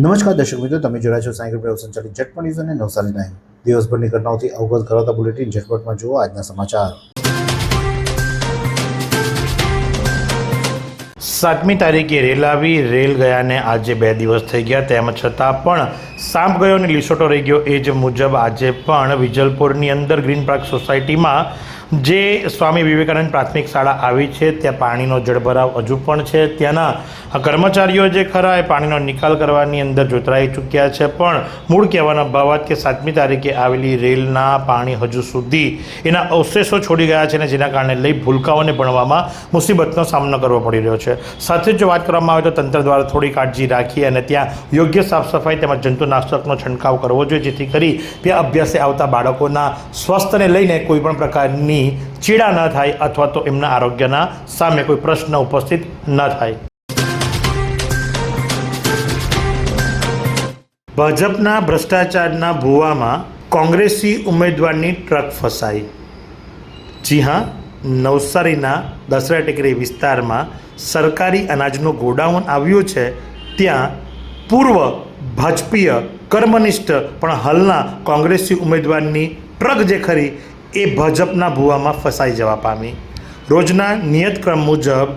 નમસ્કાર દર્શક મિત્રો, તમે જોઈ રહ્યા છો સાયકલ પ્રેસ સંચાલિત ઝટપટ ન્યૂઝ અને નવસારી ટાઈમ। દિવસભરની ઘટનાઓથી અવગત કરાવતા બુલેટિન ઝટપટમાં જુઓ આજના સમાચાર। 7મી તારીખે રેલ આવી, રેલ ગયાને આજે 2 દિવસ થઈ ગયા, તેમ છતાં પણ સાંપ ગયો અને લીસોટો રહી ગયો। એ જ મુજબ આજે પણ વિજલપુરની અંદર ગ્રીન પાર્ક સોસાયટીમાં જે સ્વામી વિવેકાનંદ પ્રાથમિક શાળા આવી છે ત્યાં પાણીનો જળભરાવ હજુ પણ છે। ત્યાંના કર્મચારીઓ જે ખરા એ પાણીનો નિકાલ કરવાની અંદર જોતરાઈ ચૂક્યા છે, પણ મૂળ કહેવાનો ભાવાત કે 7મી તારીખે આવેલી રેલના પાણી હજુ સુધી એના અવશેષો છોડી ગયા છે અને જેના કારણે લઈ ભૂલકાઓને ભણવામાં મુસીબતનો સામનો કરવો પડી રહ્યો છે। સાથે જો વાત કરવામાં આવે તો તંત્ર દ્વારા થોડી કાળજી રાખી અને ત્યાં યોગ્ય સાફ સફાઈ તેમજ જંતુનાશકનો છંટકાવ કરવો જોઈએ, જેથી કરી ત્યાં અભ્યાસે આવતા બાળકોના સ્વાસ્થ્યને લઈને કોઈ પણ પ્રકારની ચીડા ન થાય અથવા તો એમના આરોગ્યના સામે કોઈ પ્રશ્ન ઉપસ્થિત ન થાય। ભાજપના ભ્રષ્ટાચારના ભૂવામાં કોંગ્રેસી ઉમેદવારની ટ્રક ફસાઈ। જી હા, નવસારીના દસરા ટેકરી વિસ્તારમાં સરકારી અનાજનું ગોડાઉન આવ્યું છે, ત્યાં પૂર્વ ભાજપીય કર્મનિષ્ઠ પણ હાલના કોંગ્રેસી ઉમેદવારની ટ્રક જે ખરી એ ભાજપના ભૂવામાં ફસાઈ જવા પામી। રોજના નિયત ક્રમ મુજબ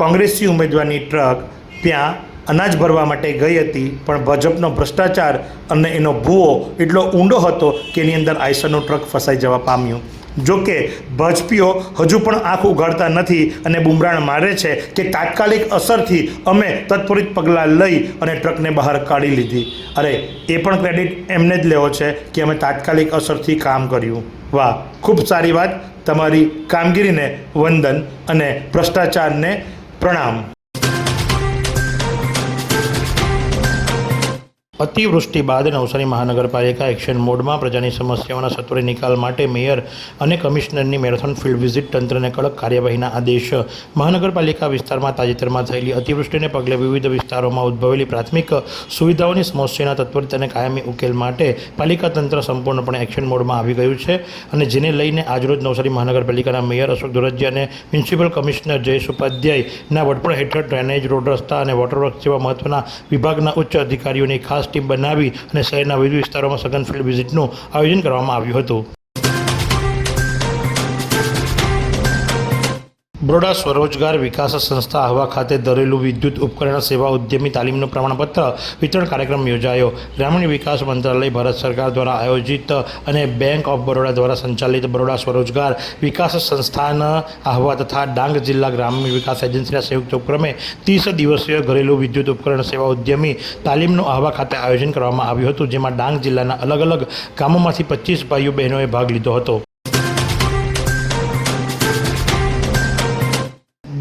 કોંગ્રેસી ઉમેદવારની ટ્રક ત્યાં અનાજ ભરવા માટે ગઈ હતી, પણ ભાજપનો ભ્રષ્ટાચાર અને એનો ભૂવો એટલો ઊંડો હતો કે એની અંદર આઈસરનું ટ્રક ફસાઈ જવા પામ્યું। જોકે ભાજપીઓ હજુ પણ આંખ ઉઘાડતા નથી અને બુમરાણ મારે છે કે તાત્કાલિક અસરથી અમે તત્પરિત પગલાં લઈ અને ટ્રકને બહાર કાઢી લીધી। અરે એ પણ ક્રેડિટ એમને જ લેવો છે કે અમે તાત્કાલિક અસરથી કામ કર્યું। વાહ, ખૂબ સારી વાત, તમારી કામગીરીને વંદન અને ભ્રષ્ટાચારને પ્રણામ। અતિવૃષ્ટિ બાદ નવસારી મહાનગરપાલિકા એક્શન મોડમાં પ્રજાની સમસ્યાઓના સત્વરે નિકાલ માટે મેયર અને કમિશનરની મેરેથોન ફિલ્ડ વિઝિટ, તંત્રને કડક કાર્યવાહીના આદેશ। મહાનગરપાલિકા વિસ્તારમાં તાજેતરમાં થયેલી અતિવૃષ્ટિને પગલે વિવિધ વિસ્તારોમાં ઉદ્ભવેલી પ્રાથમિક સુવિધાઓની સમસ્યાના ત્વરિત અને કાયમી ઉકેલ માટે પાલિકા તંત્ર સંપૂર્ણપણે એક્શન મોડમાં આવી ગયું છે અને જેને લઈને આજરોજ નવસારી મહાનગરપાલિકાના મેયર અશોક ધોરજીયા અને મ્યુનિસિપલ કમિશનર જયેશ ઉપાધ્યાયના વડપણ હેઠળ ડ્રેનેજ, રોડ રસ્તા અને વોટરવર્ક્સ જેવા મહત્વના વિભાગના ઉચ્ચ અધિકારીઓની ખાસ ટીમ બનાવી અને શહેરના વિવિધ વિસ્તારોમાં સઘન ફિલ્ડ વિઝિટનું આયોજન કરવામાં આવ્યું હતું। બરોડા સ્વરોજગાર વિકાસ સંસ્થા આહવા ખાતે ઘરેલું વિદ્યુત ઉપકરણ સેવા ઉદ્યમી તાલીમનું પ્રમાણપત્ર વિતરણ કાર્યક્રમ યોજાયો। ગ્રામીણ વિકાસ મંત્રાલય, ભારત સરકાર દ્વારા આયોજિત અને બેંક ઓફ બરોડા દ્વારા સંચાલિત બરોડા સ્વરોજગાર વિકાસ સંસ્થાન આહવા તથા ડાંગ જિલ્લા ગ્રામીણ વિકાસ એજન્સીના સંયુક્ત ઉપક્રમે 30 દિવસીય ઘરેલું વિદ્યુત ઉપકરણ સેવા ઉદ્યમી તાલીમનું આહવા ખાતે આયોજન કરવામાં આવ્યું હતું, જેમાં ડાંગ જિલ્લાના અલગ અલગ ગામોમાંથી 25 ભાઈઓ બહેનોએ ભાગ લીધો હતો।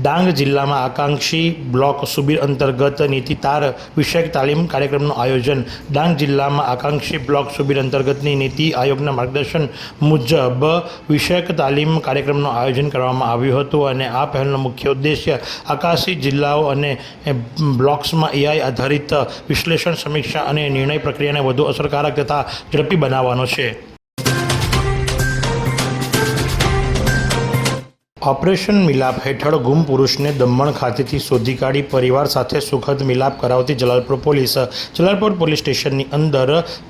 ડાંગ જિલ્લામાં આકાંક્ષી બ્લોક સુબીર અંતર્ગત નીતિ તાર વિષયક તાલીમ કાર્યક્રમનું આયોજન। ડાંગ જિલ્લામાં આકાંક્ષી બ્લોક સુબીર અંતર્ગતની નીતિ આયોગના માર્ગદર્શન મુજબ વિષયક તાલીમ કાર્યક્રમનું આયોજન કરવામાં આવ્યું હતું અને આ પહેલનો મુખ્ય ઉદ્દેશ્ય આકાશી જિલ્લાઓ અને બ્લોક્સમાં એઆઈ આધારિત વિશ્લેષણ, સમીક્ષા અને નિર્ણય પ્રક્રિયાને વધુ અસરકારક તથા ઝડપી બનાવવાનો છે। ઓપરેશન મિલાપ હેઠળ ગુમ પુરુષને દમણ ખાતેથી શોધી કાઢી પરિવાર સાથે સુખદ મિલાપ કરાવતી જલાલપુર પોલીસ। જલાલપુર પોલીસ સ્ટેશનની અંદર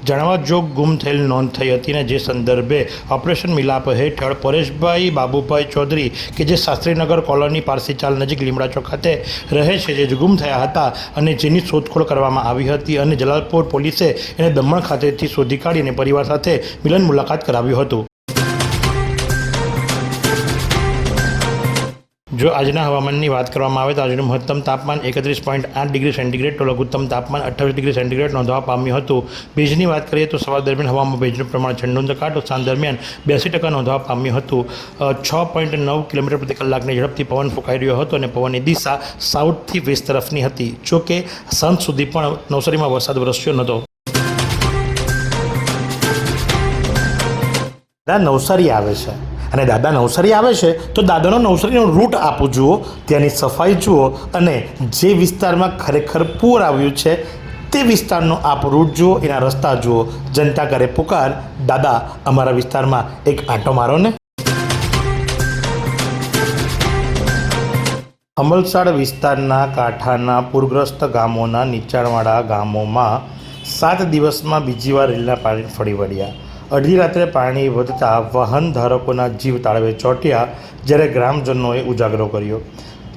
જાણવાજોગ ગુમ થયેલ નોંધ થઈ હતી અને જે સંદર્ભે ઓપરેશન મિલાપ હેઠળ પરેશભાઈ બાબુભાઈ ચૌધરી કે જે શાસ્ત્રીનગર કોલોની પારસીચાલ નજીક લીમડા ચોક ખાતે રહે છે, જે ગુમ થયા હતા અને જેની શોધખોળ કરવામાં આવી હતી અને જલાલપુર પોલીસે એને દમણ ખાતેથી શોધી કાઢીને પરિવાર સાથે મિલન મુલાકાત કરાવ્યું હતું। જો આજના હવામાનની વાત કરવામાં આવે તો આજનું મહત્તમ તાપમાન 31.8 ડિગ્રી સેન્ટીગ્રેડ તો લઘુત્તમ તાપમાન 28 ડિગ્રી સેન્ટીગ્રેડ નોંધવા પામ્યું હતું। ભેજની વાત કરીએ તો સવાર દરમિયાન હવામાં ભેજનું પ્રમાણ 96% તો સાંજ દરમિયાન 82% નોંધવા પામ્યું હતું। 6.9 કિલોમીટર પ્રતિ કલાકની ઝડપથી પવન ફૂંકાઈ રહ્યો હતો અને પવનની દિશા સાઉથથી વેસ્ટ તરફની હતી। જોકે સાંજ સુધી પણ નવસારીમાં વરસાદ વરસ્યો નહોતો। નવસારી આવે છે અને દાદા નવસારી આવે છે તો દાદાનો નવસારીનો રૂટ આપો જુઓ, ત્યાંની સફાઈ જુઓ અને જે વિસ્તારમાં ખરેખર પૂર આવ્યું છે તે વિસ્તારનો આપ રૂટ જુઓ, એના રસ્તા જુઓ। જનતા કરે પુકાર, દાદા અમારા વિસ્તારમાં એક આંટો મારો ને। અમલસાડ વિસ્તારના કાંઠાના પૂરગ્રસ્ત ગામોના નીચાણવાળા ગામોમાં 7 દિવસમાં બીજી વાર રેલના પાણી ફરી વળ્યા. અડધી રાત્રે પાણી વધતા વાહન ધારકોના જીવ તાળવે ચોંટ્યા, જ્યારે ગ્રામજનોએ ઉજાગરો કર્યો.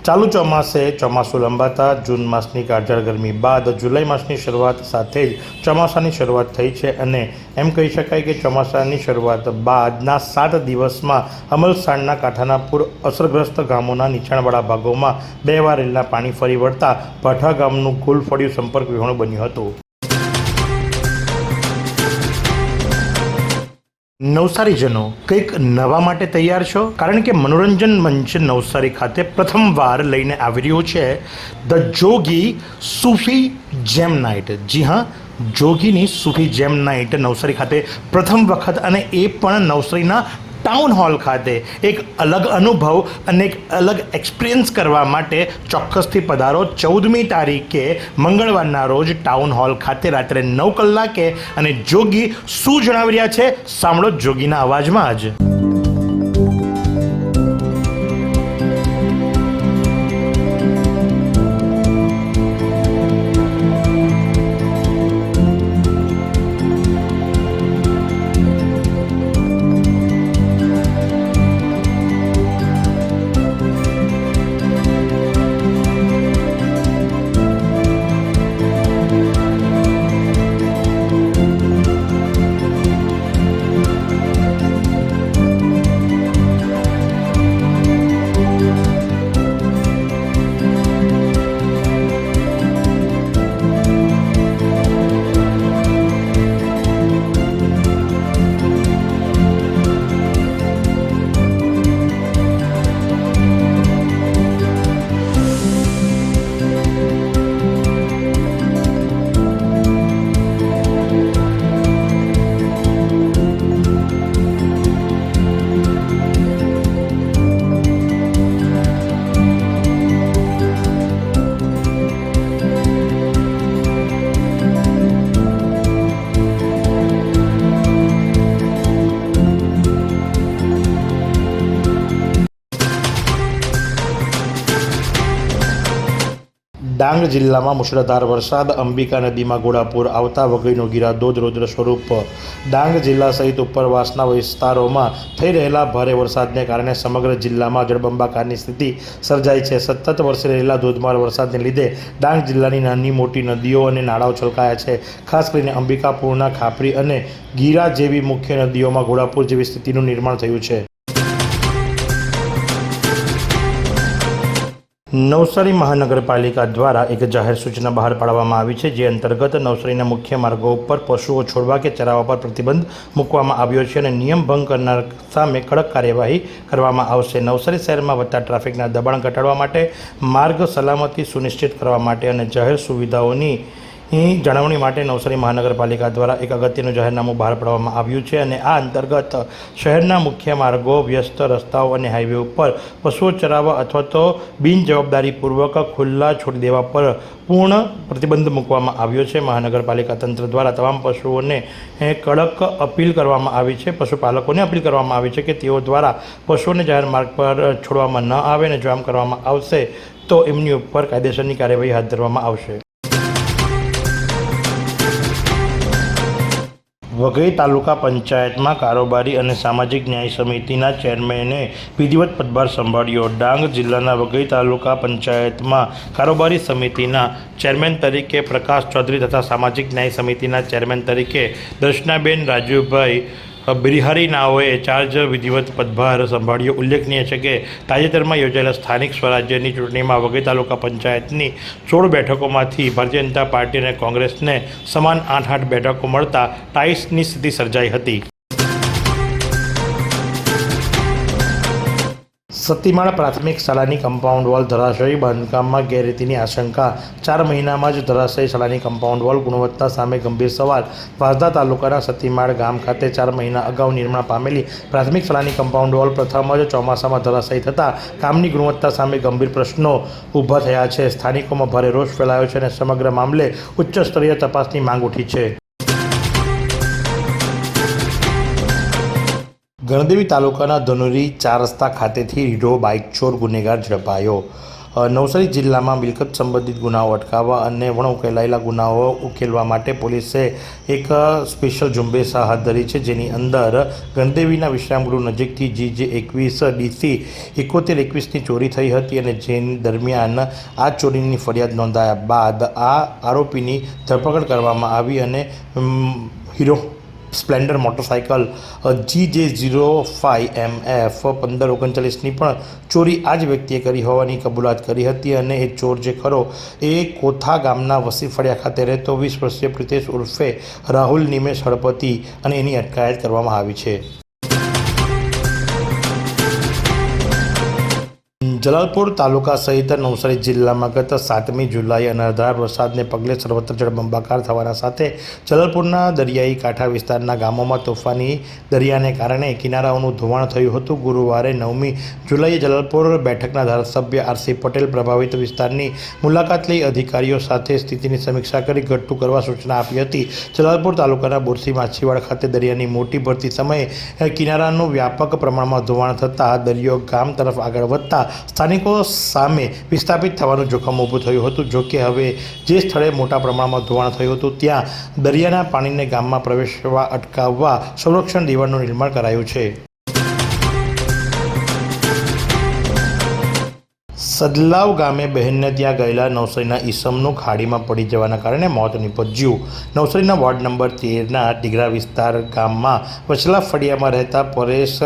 ચાલુ ચોમાસું લંબાતા જૂન માસની કાળઝાળ ગરમી બાદ જુલાઈ માસની શરૂઆત સાથે જ ચોમાસાની શરૂઆત થઈ છે અને એમ કહી શકાય કે ચોમાસાની શરૂઆત બાદના 7 દિવસમાં અમલસાડના કાંઠાના પૂર અસરગ્રસ્ત ગામોના નીચાણવાળા ભાગોમાં 2 વાર રેલના પાણી ફરી વળતા ભાઠા ગામનું ગુલફળિયું સંપર્ક વિહોણું બન્યું હતું. નવસારીજનો કંઈક નવા માટે તૈયાર છો? કારણ કે મનોરંજન મંચ નવસારી ખાતે પ્રથમવાર લઈને આવી રહ્યું છે ધ જોગી સૂફી જેમ નાઇટ. જી હા, જોગીની સૂફી જેમ નાઇટ નવસારી ખાતે પ્રથમ વખત, અને એ પણ નવસારીના ટાઉન હોલ ખાતે. એક અલગ અનુભવ અને એક અલગ એક્સપિરિયન્સ કરવા માટે ચોક્કસથી પધારો. 14મી તારીખે મંગળવારના રોજ ટાઉન હોલ ખાતે રાત્રે 9 કલાકે. અને જોગી શું જણાવી રહ્યા છે સાંભળો જોગીના અવાજમાં જ. ડાંગ જિલ્લામાં મુશળધાર વરસાદ, અંબિકા નદીમાં ઘોડાપૂર આવતા વઘઈનો ગીરા ધોધ રૌદ્ર સ્વરૂપ. ડાંગ જિલ્લા સહિત ઉપરવાસના વિસ્તારોમાં થઈ રહેલા ભારે વરસાદને કારણે સમગ્ર જિલ્લામાં જળબંબાકારની સ્થિતિ સર્જાઈ છે. સતત વરસી રહેલા ધોધમાર વરસાદને લીધે ડાંગ જિલ્લાની નાની મોટી નદીઓ અને નાળાઓ છલકાયા છે. ખાસ કરીને અંબિકાપુરના ખાપરી અને ગીરા જેવી મુખ્ય નદીઓમાં ઘોડાપૂર જેવી સ્થિતિનું નિર્માણ થયું છે. નવસારી મહાનગરપાલિકા દ્વારા એક જાહેર સૂચના બહાર પાડવામાં આવી છે, જે અંતર્ગત નવસારીના મુખ્ય માર્ગો ઉપર પશુઓ છોડવા કે ચરાવવા પર પ્રતિબંધ મૂકવામાં આવ્યો છે અને નિયમ ભંગ કરનાર સામે કડક કાર્યવાહી કરવામાં આવશે. નવસારી શહેરમાં વધતા ટ્રાફિકના દબાણ ઘટાડવા માટે, માર્ગ સલામતી સુનિશ્ચિત કરવા માટે અને જાહેર સુવિધાઓની જાળવણી માટે નવસારી મહાનગરપાલિકા દ્વારા એક અગત્યનું જાહેરનામું બહાર પાડવામાં આવ્યું છે. અને આ અંતર્ગત શહેરના મુખ્ય માર્ગો, વ્યસ્ત રસ્તાઓ અને હાઈવે ઉપર પશુઓ ચરાવવા અથવા તો બિનજવાબદારીપૂર્વક ખુલ્લા છોડી દેવા પર પૂર્ણ પ્રતિબંધ મૂકવામાં આવ્યો છે. મહાનગરપાલિકા તંત્ર દ્વારા તમામ પશુઓને કડક અપીલ કરવામાં આવી છે. પશુપાલકોને અપીલ કરવામાં આવી છે કે તેઓ દ્વારા પશુઓને જાહેર માર્ગ પર છોડવામાં ન આવે, અને જો આમ કરવામાં આવશે તો એમની ઉપર કાયદેસરની કાર્યવાહી હાથ ધરવામાં આવશે. વઘઈ તાલુકા પંચાયતમાં કારોબારી અને સામાજિક ન્યાય સમિતિના ચેરમેને વિધિવત પદભાર સંભાળ્યો. ડાંગ જિલ્લાના વઘઈ તાલુકા પંચાયતમાં કારોબારી સમિતિના ચેરમેન તરીકે પ્રકાશ ચૌધરી તથા સામાજિક ન્યાય સમિતિના ચેરમેન તરીકે દર્શનાબેન રાજુભાઈ બિહારીનાઓએ ચાર્જ વિધિવત પદભાર સંભાળ્યો. ઉલ્લેખનીય છે કે તાજેતરમાં યોજાયેલા સ્થાનિક સ્વરાજ્યની ચૂંટણીમાં વઘઈ તાલુકા પંચાયતની 16 બેઠકોમાંથી ભારતીય જનતા પાર્ટી અને કોંગ્રેસને સમાન 8 બેઠકો મળતા ટાઈસની સ્થિતિ સર્જાઈ હતી. સતીમાળ પ્રાથમિક શાળાની કમ્પાઉન્ડ વોલ ધરાશયી, બાંધકામમાં ગેરરીતિની આશંકા. 4 મહિનામાં જ ધરાશયી શાળાની કમ્પાઉન્ડ વોલ, ગુણવત્તા સામે ગંભીર સવાલ. વાંસદા તાલુકાના સતીમાળ ગામ ખાતે 4 મહિના અગાઉ નિર્માણ પામેલી પ્રાથમિક શાળાની કમ્પાઉન્ડ વોલ પ્રથમ જ ચોમાસામાં ધરાશયી થતાં કામની ગુણવત્તા સામે ગંભીર પ્રશ્નો ઊભા થયા છે. સ્થાનિકોમાં ભારે રોષ ફેલાયો છે અને સમગ્ર મામલે ઉચ્ચ સ્તરીય તપાસની માંગ ઉઠી છે. ગણદેવી તાલુકાના ધનુરી 4 રસ્તા ખાતેથી રીઢો બાઇક ચોર ગુનેગાર ઝડપાયો. નવસારી જિલ્લામાં મિલકત સંબંધિત ગુનાઓ અટકાવવા અને વણઉકેલાયેલા ગુનાઓ ઉકેલવા માટે પોલીસે એક સ્પેશિયલ ઝુંબેશ હાથ ધરી છે, જેની અંદર ગણદેવીના વિશ્રામગૃહ નજીકથી GJ21 DC 7121ની ચોરી થઈ હતી અને જેની દરમિયાન આ ચોરીની ફરિયાદ નોંધાયા બાદ આ આરોપીની ધરપકડ કરવામાં આવી અને હીરો સ્પ્લેન્ડર મોટરસાઇકલ GJ05MF 1539ની પણ ચોરી આ જ વ્યક્તિએ કરી હોવાની કબૂલાત કરી હતી અને એ ચોર જે ખરો એ કોથા ગામના વસીફળિયા ખાતે રહેતો 20 વર્ષીય પ્રિતેશ ઉર્ફે રાહુલ નિમેશ હળપતિ અને એની અટકાયત કરવામાં આવી છે. જલાલપુર તાલુકા સહિત નવસારી જિલ્લામાં ગત 7મી જુલાઈ અનરાધાર વરસાદને પગલે સર્વત્ર જળબંબાકાર થવાના સાથે જલાલપુરના દરિયાઈ કાંઠા વિસ્તારના ગામોમાં તોફાની દરિયાને કારણે કિનારાઓનું ધોવાણ થયું હતું. ગુરુવારે 9મી જુલાઈએ જલાલપુર બેઠકના ધારાસભ્ય RC પટેલ પ્રભાવિત વિસ્તારની મુલાકાત લઈ અધિકારીઓ સાથે સ્થિતિની સમીક્ષા કરી ઘટતું કરવા સૂચના આપી હતી. જલાલપુર તાલુકાના બોરસી માછીવાડ ખાતે દરિયાની મોટી ભરતી સમયે કિનારાનું વ્યાપક પ્રમાણમાં ધોવાણ થતાં દરિયો ગામ તરફ આગળ વધતા સ્થાનિકો સામે વિસ્થાપિત થવાનું જોખમ ઊભું થયું હતું. જોકે હવે જે સ્થળે મોટા પ્રમાણમાં ધોવાણ થયું હતું ત્યાં દરિયાના પાણીને ગામમાં પ્રવેશવા અટકાવવા સંરક્ષણ દીવાલનું નિર્માણ કરાયું છે. સદલાવ ગામે બહેનને ત્યાં ગયેલા નવસારીના ઈસમનું ખાડીમાં પડી જવાના કારણે મોત નીપજ્યું. નવસારીના વોર્ડ નંબર 13ના ડીગરા વિસ્તાર ગામમાં વચલા ફળિયામાં રહેતા પરેશ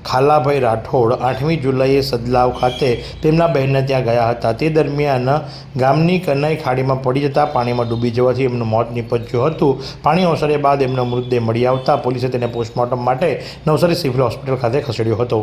ખાલાભાઈ રાઠોડ 8મી જુલાઈએ સદલાવ ખાતે તેમના બહેનને ત્યાં ગયા હતા. તે દરમિયાન ગામની કનાઈ ખાડીમાં પડી જતાં પાણીમાં ડૂબી જવાથી એમનું મોત નીપજ્યું હતું. પાણી ઓસર્યા બાદ એમનો મૃતદેહ મળી આવતા પોલીસે તેને પોસ્ટમોર્ટમ માટે નવસારી સિવિલ હોસ્પિટલ ખાતે ખસેડ્યો હતો.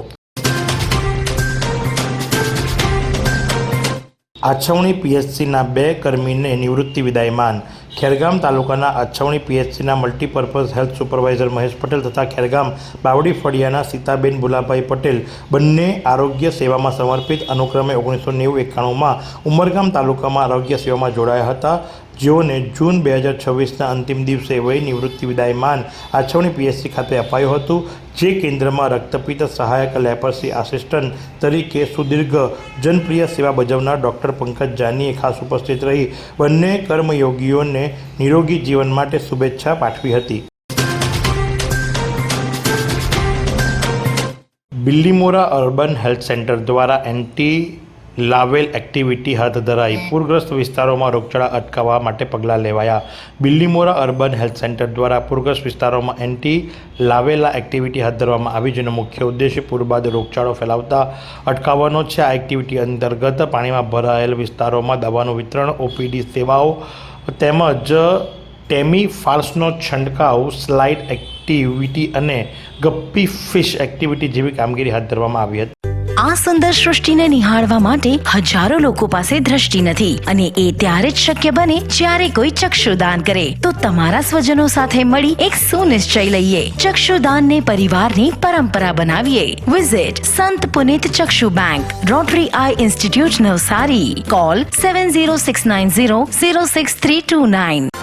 આછવણી PHCના 2 કર્મીને નિવૃત્તિ વિદાયમાન. ખેરગામ તાલુકાના આછવણી PHCના multipurpose health supervisor Mahesh Patel તથા ખેરગામ બાવડી ફળિયાના સીતાબેન ભુલાભાઈ પટેલ બંને આરોગ્ય સેવામાં સમર્પિત અનુક્રમે 1990-91માં ઉમરગામ તાલુકામાં આરોગ્ય સેવામાં જોડાયા હતા, જેઓને જૂન 2026ના અંતિમ દિવસે વય નિવૃત્તિ વિદાયમાન આછવણી PHC ખાતે અપાયું હતું. જે કેન્દ્રમાં રક્તપિત્ત સહાયક લેપર્સી આસિસ્ટન્ટ તરીકે સુદીર્ઘ જનપ્રિય સેવા બજાવનાર ડૉક્ટર પંકજ જાનીએ ખાસ ઉપસ્થિત રહી બંને કર્મયોગીઓને નિરોગી જીવન માટે શુભેચ્છા પાઠવી હતી. બિલ્લીમોરા અર્બન હેલ્થ સેન્ટર દ્વારા એન્ટી લાવેલ એક્ટિવિટી હાથ ધરાઈ. પૂરગ્રસ્ત વિસ્તારોમાં રોગચાળા અટકાવવા માટે પગલાં લેવાયા. બિલ્લીમોરા અર્બન હેલ્થ સેન્ટર દ્વારા પૂરગ્રસ્ત વિસ્તારોમાં એન્ટી લાવેલા એક્ટિવિટી હાથ ધરવામાં આવી, જેનો મુખ્ય ઉદ્દેશ્ય પૂર બાદ રોગચાળો ફેલાવતા અટકાવવાનો છે. આ એક્ટિવિટી અંતર્ગત પાણીમાં ભરાયેલ વિસ્તારોમાં દવાનું વિતરણ, OPD સેવાઓ તેમજ ટેમી ફાલ્સનો છંટકાવ, સ્લાઇડ એક્ટિવિટી અને ગપ્પી ફિશ એક્ટિવિટી જેવી કામગીરી હાથ ધરવામાં આવી હતી. આ સુંદર સૃષ્ટિને નિહાળવા માટે હજારો લોકો પાસે દ્રષ્ટિ નથી અને એ ત્યારે જ શક્ય બને જ્યારે કોઈ ચક્ષુદાન કરે. તો તમારા સ્વજનો સાથે મળી એક સુનિશ્ચય લઈએ, ચક્ષુદાનને પરિવારની પરંપરા બનાવીએ. Visit Sant Punit Chakshu bank, Rotary Eye Institute Navsari. Call 7069006329.